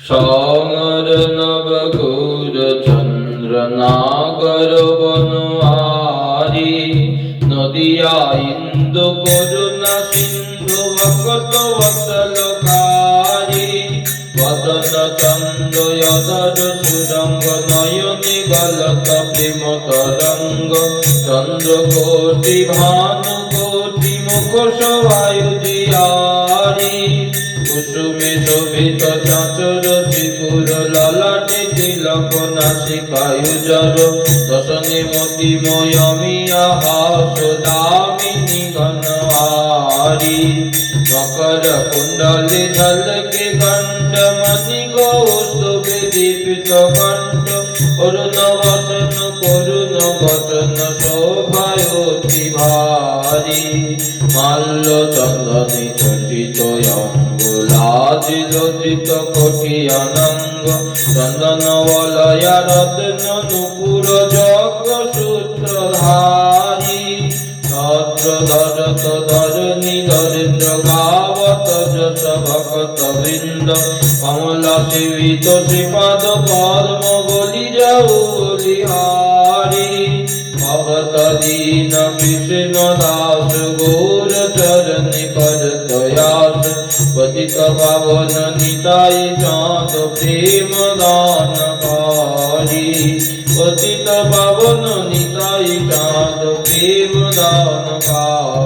সাগর নবঘোর চন্দ্র নাগর বনহারি নদিয়া ইন্দু করুণা সিন্ধু ভক্ত বৎসলকারি বদন চন্দ্র যদর সুরঙ্গ নয়নে গলক প্রেম তরঙ্গ চন্দ্র কোটি ভানু কোটি মুখ শোভায়ুজিয়ারি কুসুমে শোভিত চাঁচর ত্রিপুর ললাটে তিলক নাসিকায়ুজর দশনে মতিময় মিয়া হাস দামিনী ঘনহারি মকর কুণ্ডলে ঝলকে কণ্ঠ মণি কৌস্তবে দীপিত কণ্ঠ অরুণ বসন করুণ বচন শোভায়তি ভারি মাল্য চন্দনে চর্চিত অঙ্গুলাদি লজ্জিত কোটি অনঙ্গ চন্দন বলয়া রত্ন নুপুর যজ্ঞ সূত্রধারী ছত্র ধরত ধরণী দরিদ্র গাবত যশ ভক্ত বৃন্দ কমলা সেবিত শ্রীপাদ পদ্ম বলি যাও বলিহারি ভগত দীন কৃষ্ণ দাস গৌর চরণে কর দয়াস পতিত পাবন নিতাই চাঁদ প্রেম দান কারি পতিত পাবন নিতাই চাঁদ প্রেম দান কারি।